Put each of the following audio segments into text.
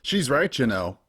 She's right, you know.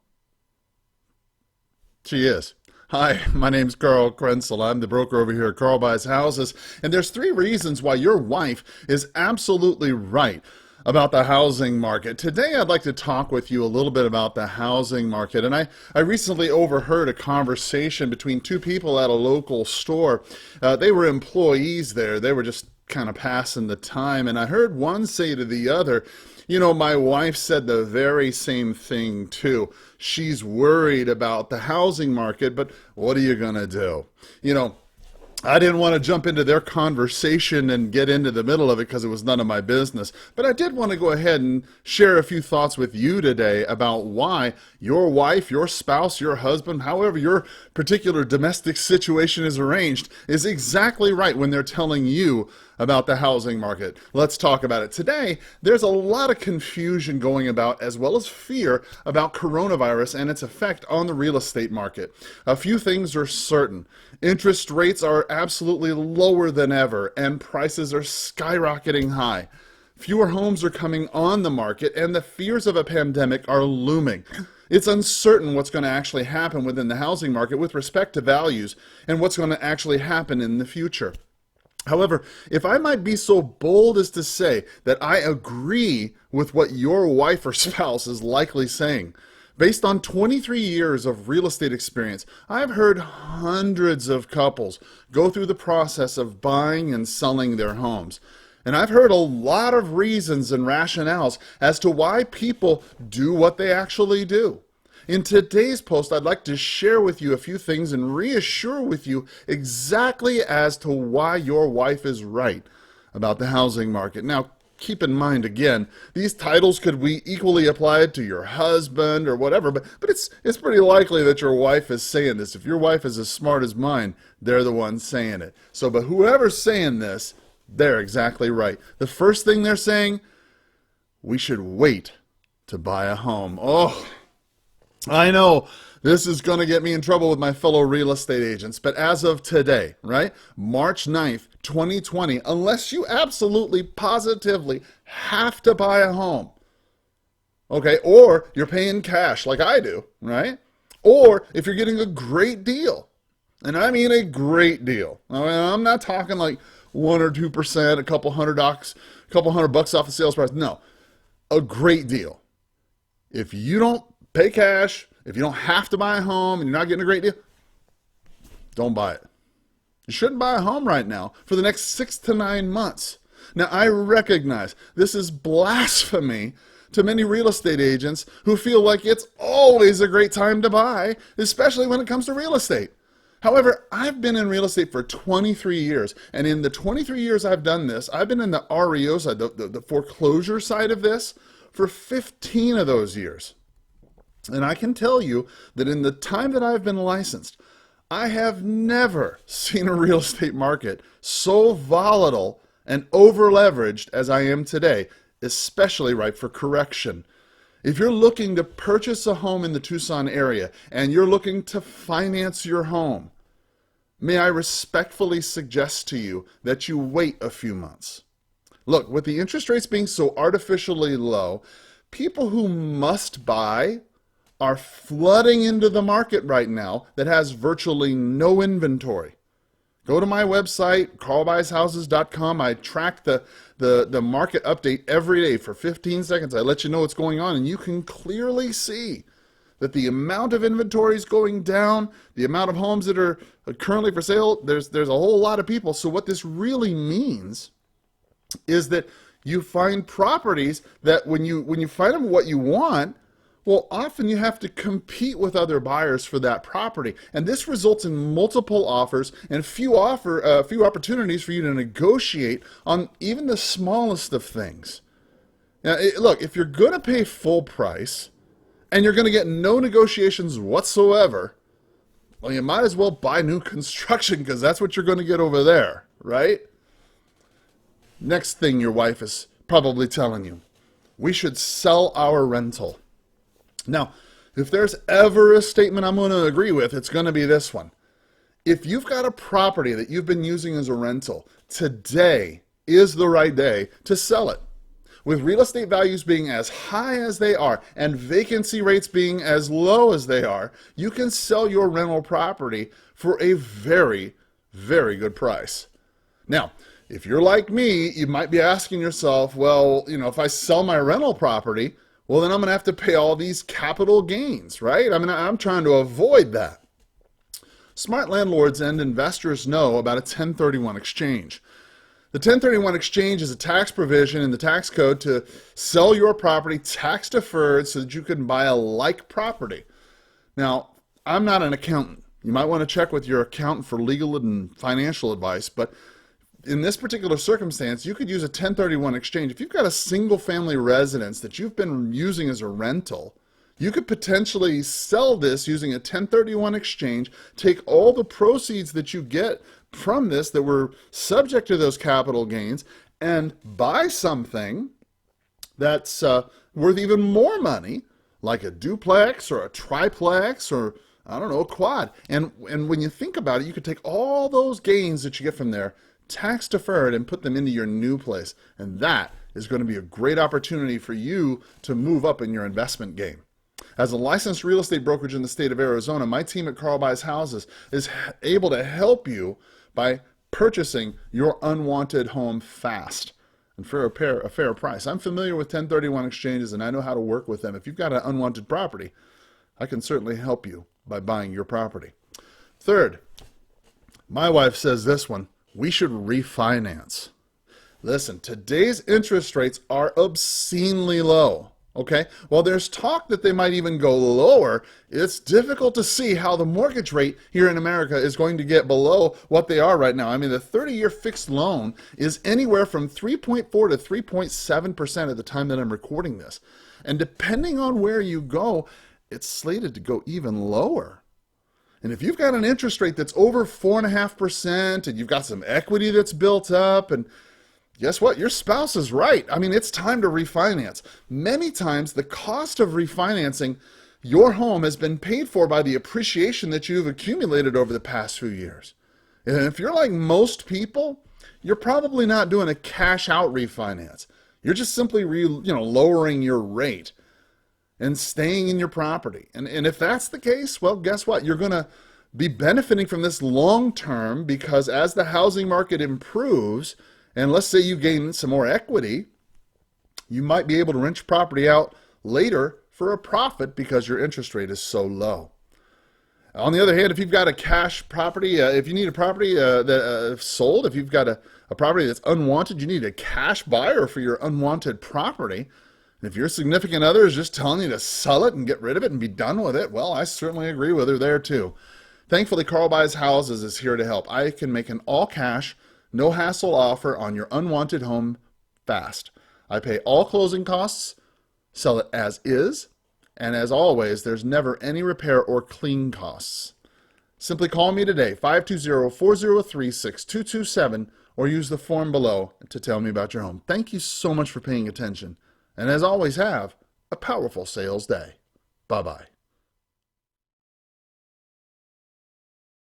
She is. Hi, my name's Carl Krenzel. I'm the broker over here at Carl Buys Houses, and there's three reasons why your wife is absolutely right about the housing market. Today I'd like to talk with you a little bit about the housing market, and I recently overheard a conversation between two people at a local store. They were employees there. They were just kind of passing the time, and I heard one say to the other, you know, my wife said the very same thing too. She's worried about the housing market, but what are you going to do? You know, I didn't want to jump into their conversation and get into the middle of it because it was none of my business. But I did want to go ahead and share a few thoughts with you today about why your wife, your spouse, your husband, however your particular domestic situation is arranged, is exactly right when they're telling you about the housing market. Let's talk about it. Today, there's a lot of confusion going about, as well as fear about coronavirus and its effect on the real estate market. A few things are certain. Interest rates are absolutely lower than ever, and prices are skyrocketing high. Fewer homes are coming on the market, and the fears of a pandemic are looming. It's uncertain what's going to actually happen within the housing market with respect to values and what's going to actually happen in the future. However, if I might be so bold as to say that I agree with what your wife or spouse is likely saying, based on 23 years of real estate experience, I've heard hundreds of couples go through the process of buying and selling their homes. And I've heard a lot of reasons and rationales as to why people do what they actually do. In today's post, I'd like to share with you a few things and reassure with you exactly as to why your wife is right about the housing market. Now, keep in mind, again, these titles could be equally applied to your husband or whatever, but it's pretty likely that your wife is saying this. If your wife is as smart as mine, they're the ones saying it. So, but whoever's saying this, they're exactly right. The first thing they're saying, we should wait to buy a home. Oh, I know this is going to get me in trouble with my fellow real estate agents, but as of today, right, March 9th, 2020, unless you absolutely positively have to buy a home, okay, or you're paying cash like I do, right, or if you're getting a great deal, and I mean a great deal. I mean, I'm not talking like 1 or 2%, a couple $100 off the sales price. No, a great deal. If you don't pay cash, if you don't have to buy a home and you're not getting a great deal, don't buy it. You shouldn't buy a home right now for the next 6 to 9 months. Now, I recognize this is blasphemy to many real estate agents who feel like it's always a great time to buy, especially when it comes to real estate. However, I've been in real estate for 23 years, and in the 23 years I've done this, I've been in the REO side, the foreclosure side of this, for 15 of those years. And I can tell you that in the time that I've been licensed, I have never seen a real estate market so volatile and over-leveraged as I am today, especially ripe for correction. If you're looking to purchase a home in the Tucson area and you're looking to finance your home, may I respectfully suggest to you that you wait a few months. Look, with the interest rates being so artificially low, people who must buy are flooding into the market right now that has virtually no inventory. Go to my website, carlbuyshouses.com. I track the market update every day for 15 seconds. I let you know what's going on, and you can clearly see that the amount of inventory is going down, the amount of homes that are currently for sale, there's a whole lot of people. So what this really means is that you find properties that when you find them what you want, well, often you have to compete with other buyers for that property, and this results in multiple offers and few opportunities for you to negotiate on even the smallest of things. Now, look, if you're going to pay full price and you're going to get no negotiations whatsoever, well, you might as well buy new construction because that's what you're going to get over there, right? Next thing your wife is probably telling you, we should sell our rental. Now, if there's ever a statement I'm going to agree with, it's going to be this one. If you've got a property that you've been using as a rental, today is the right day to sell it. With real estate values being as high as they are and vacancy rates being as low as they are, you can sell your rental property for a very, very good price. Now, if you're like me, you might be asking yourself, well, if I sell my rental property, well, then I'm going to have to pay all these capital gains, right? I'm trying to avoid that. Smart landlords and investors know about a 1031 exchange. The 1031 exchange is a tax provision in the tax code to sell your property tax deferred so that you can buy a like property. Now, I'm not an accountant. You might want to check with your accountant for legal and financial advice, but in this particular circumstance, you could use a 1031 exchange. If you've got a single family residence that you've been using as a rental, you could potentially sell this using a 1031 exchange, take all the proceeds that you get from this that were subject to those capital gains, and buy something that's worth even more money, like a duplex or a triplex or, I don't know, a quad. And when you think about it, you could take all those gains that you get from there, tax deferred, and put them into your new place. And that is going to be a great opportunity for you to move up in your investment game. As a licensed real estate brokerage in the state of Arizona, my team at Carl Buys Houses is able to help you by purchasing your unwanted home fast and for a fair price. I'm familiar with 1031 exchanges and I know how to work with them. If you've got an unwanted property, I can certainly help you by buying your property. Third, my wife says this one, we should refinance. Listen, today's interest rates are obscenely low. Okay, while there's talk that they might even go lower, it's difficult to see how the mortgage rate here in America is going to get below what they are right now. I mean, the 30-year fixed loan is anywhere from 3.4 to 3.7% at the time that I'm recording this. And depending on where you go, it's slated to go even lower. And if you've got an interest rate that's over 4.5% and you've got some equity that's built up, and guess what? Your spouse is right. I mean, it's time to refinance. Many times, the cost of refinancing your home has been paid for by the appreciation that you've accumulated over the past few years. And if you're like most people, you're probably not doing a cash out refinance. You're just simply lowering your rate and staying in your property. And if that's the case, well, guess what? You're going to be benefiting from this long term, because as the housing market improves, and let's say you gain some more equity, you might be able to rent your property out later for a profit because your interest rate is so low. On the other hand, if you've got a cash property, if you need a property that sold, if you've got a property that's unwanted, you need a cash buyer for your unwanted property. And if your significant other is just telling you to sell it and get rid of it and be done with it, well, I certainly agree with her there too. Thankfully, Carl Buys Houses is here to help. I can make an all-cash, no-hassle offer on your unwanted home fast. I pay all closing costs, sell it as is, and as always, there's never any repair or clean costs. Simply call me today, 520-403-6227, or use the form below to tell me about your home. Thank you so much for paying attention, and as always, have a powerful sales day. Bye-bye.